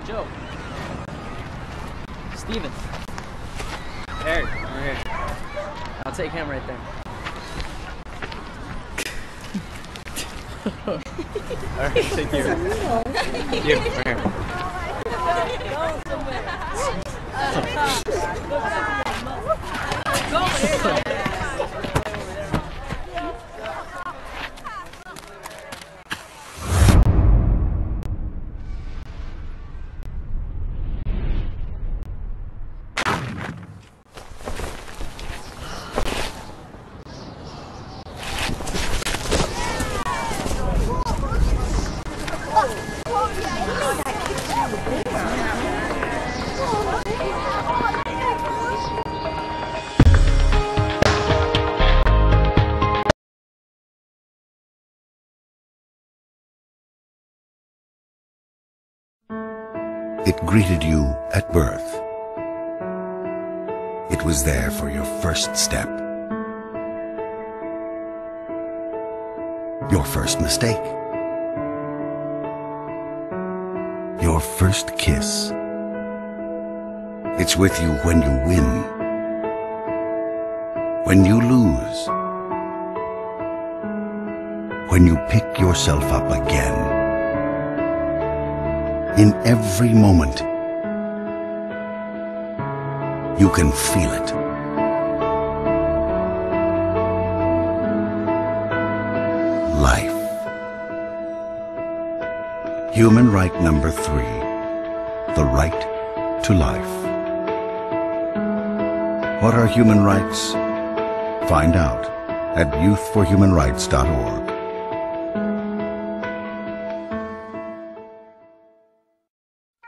Joe. Steven. Eric, over here. I'll take him right there. Alright, thank you. You, right here. It greeted you at birth. It was there for your first step, your first mistake, your first kiss. It's with you when you win, when you lose, when you pick yourself up again. In every moment, you can feel it. Life. Human right number 3, the right to life. What are human rights? Find out at youthforhumanrights.org.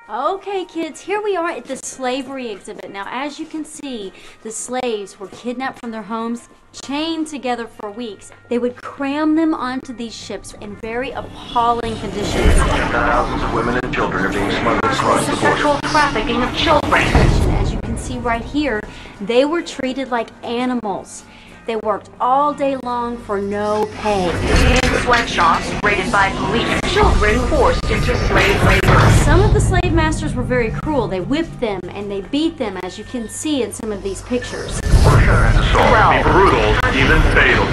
Okay, kids, here we are at the slavery exhibit. Now, as you can see, the slaves were kidnapped from their homes, chained together for weeks. They would cram them onto these ships in very appalling conditions. Thousands of women and children are being smuggled across the border. Sexual trafficking of children. As you can see right here, they were treated like animals. They worked all day long for no pay. In sweatshops raided by police. Children forced into slave labor. Some of the slave masters were very cruel. They whipped them and they beat them, as you can see in some of these pictures. Torture and assault can be brutal, even fatal.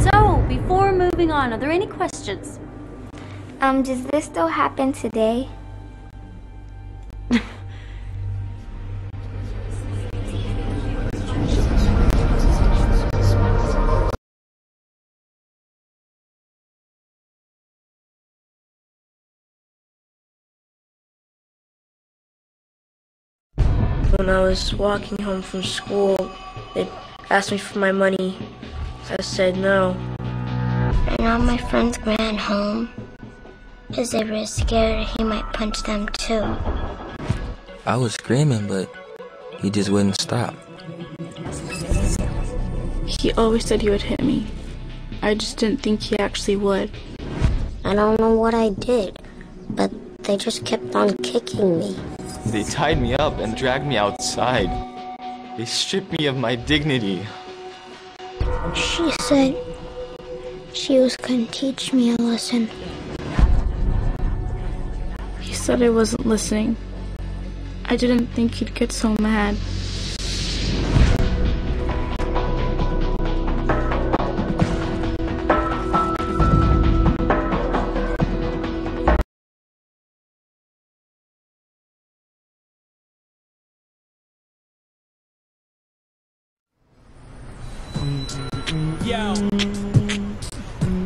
So, before moving on, are there any questions? Does this still happen today? When I was walking home from school, they asked me for my money. I said no. And all my friends ran home because they were scared he might punch them too. I was screaming, but he just wouldn't stop. He always said he would hit me. I just didn't think he actually would. I don't know what I did, but they just kept on kicking me. They tied me up and dragged me outside. They stripped me of my dignity. She said she was going to teach me a lesson. He said I wasn't listening. I didn't think he'd get so mad. Yo,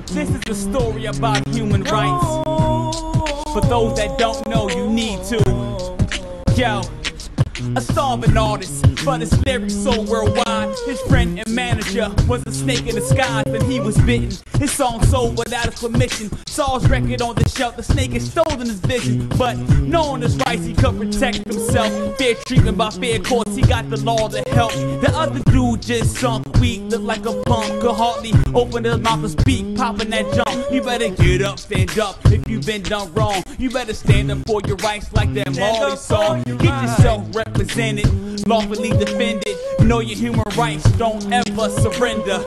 this is a story about human rights. For those that don't know, you need to. Yo, a starving artist, but his lyrics so worldwide. His friend and manager was a snake in disguise, and he was bitten. His song sold without his permission. Saw his record on the shelf, the snake had stolen his vision. But knowing his rights, he could protect himself. Fair treatment by fair courts, he got the law to help. The other dude just sunk weak, looked like a punk. Could hardly open his mouth to speak, popping that jump. You better get up, stand up, if you've been done wrong. You better stand up for your rights like that Marley song. Get yourself represented, lawfully defended. Know your human rights, don't ever surrender.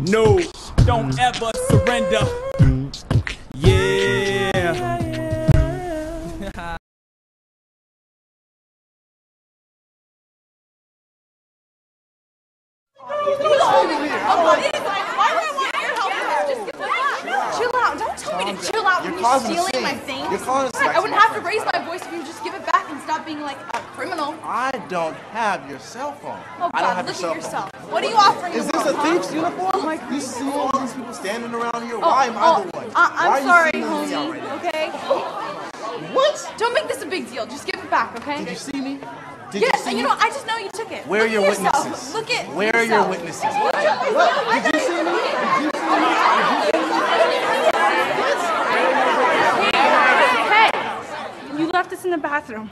No, don't ever surrender. Yeah. Chill out. Don't tell me to chill out when you're stealing my things. You're calling us. I wouldn't have to raise my voice if you would just give it back and stop being like a criminal. I don't have your cell phone. Oh I don't God, have look your at cell yourself. phone. What are you offering? Is this a thief's uniform? Oh my God. You see all these people standing around here? Oh, Why am I the one? I'm sorry, homie. homie. Okay. What? Don't make this a big deal. Just give it back, okay? Did you see me? Yes, and you know, I just know you took it. Where are your yourself. witnesses? Look at Where are your witnesses? Did you see me? Hey, you left us in the bathroom.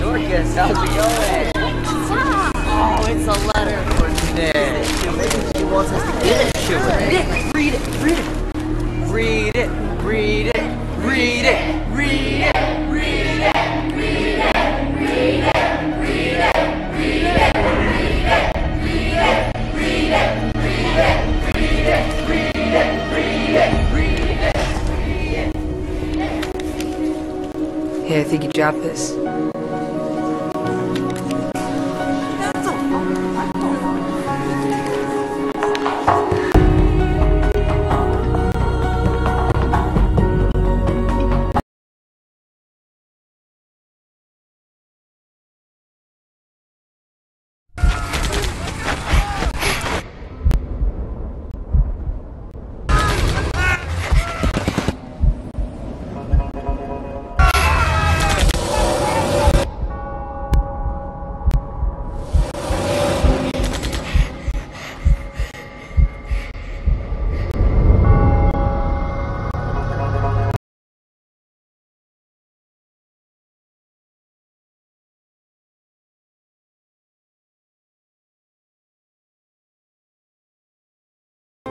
Dorcas, how's it going? Oh, it's a letter for Nick. Maybe she wants us to give it to her. Nick, read it, read it. Read it, read it, read it, read it, read it, read it, read it, read it, read it, read it, read it, read it, read it, read it, read it, read it. Hey, I think you dropped this.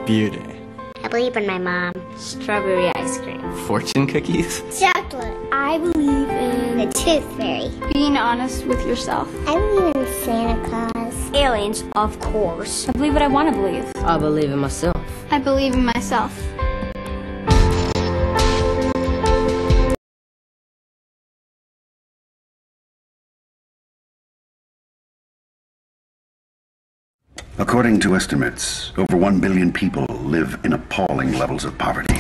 Beauty. I believe in my mom. Strawberry ice cream. Fortune cookies. Chocolate. I believe in the Tooth Fairy. Being honest with yourself. I believe in Santa Claus. Aliens, of course. I believe what I want to believe. I believe in myself. I believe in myself. According to estimates, over 1 billion people live in appalling levels of poverty.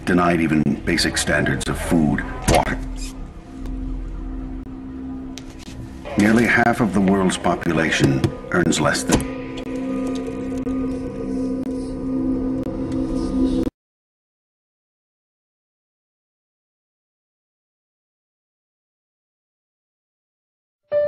Denied even basic standards of food, water. Nearly half of the world's population earns less than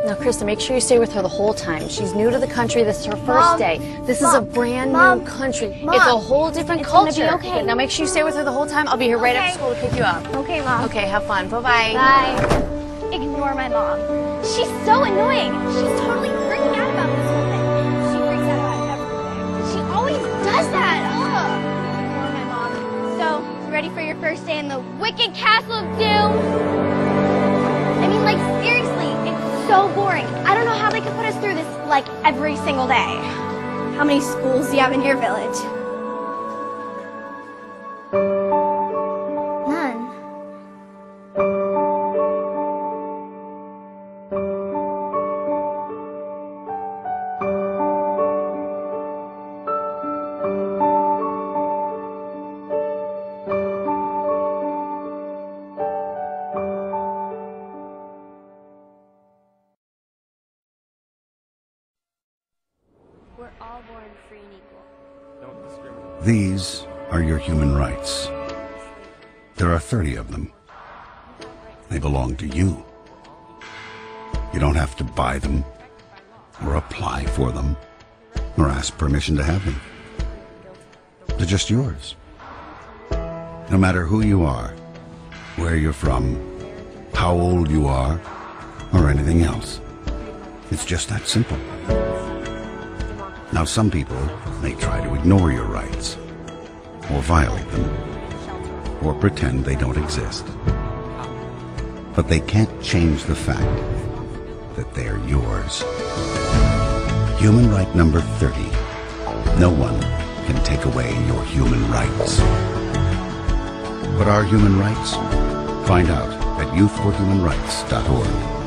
Now, Krista, make sure you stay with her the whole time. She's new to the country. This is her first day. This is a brand new country. It's a whole different culture. Gonna be okay. Now, make sure you stay with her the whole time. I'll be here right after school to pick you up. Okay, Mom. Okay, have fun. Bye-bye. Bye. Ignore my mom. She's so annoying. She's totally freaking out about this whole thing. She freaks out about everything. She always does that. Ugh. Ignore my mom. So, ready for your first day in the Wicked Castle of Doom? I mean, like, seriously, it's so boring. I don't know how they could put us through this, like, every single day. How many schools do you have in your village? None. We're all born free and equal. Don't discriminate. These are your human rights. There are 30 of them. They belong to you. You don't have to buy them, or apply for them, or ask permission to have them. They're just yours. No matter who you are, where you're from, how old you are, or anything else. It's just that simple. Now, some people may try to ignore your rights, or violate them, or pretend they don't exist. But they can't change the fact that they're yours. Human right number 30. No one can take away your human rights. What are human rights? Find out at youthforhumanrights.org.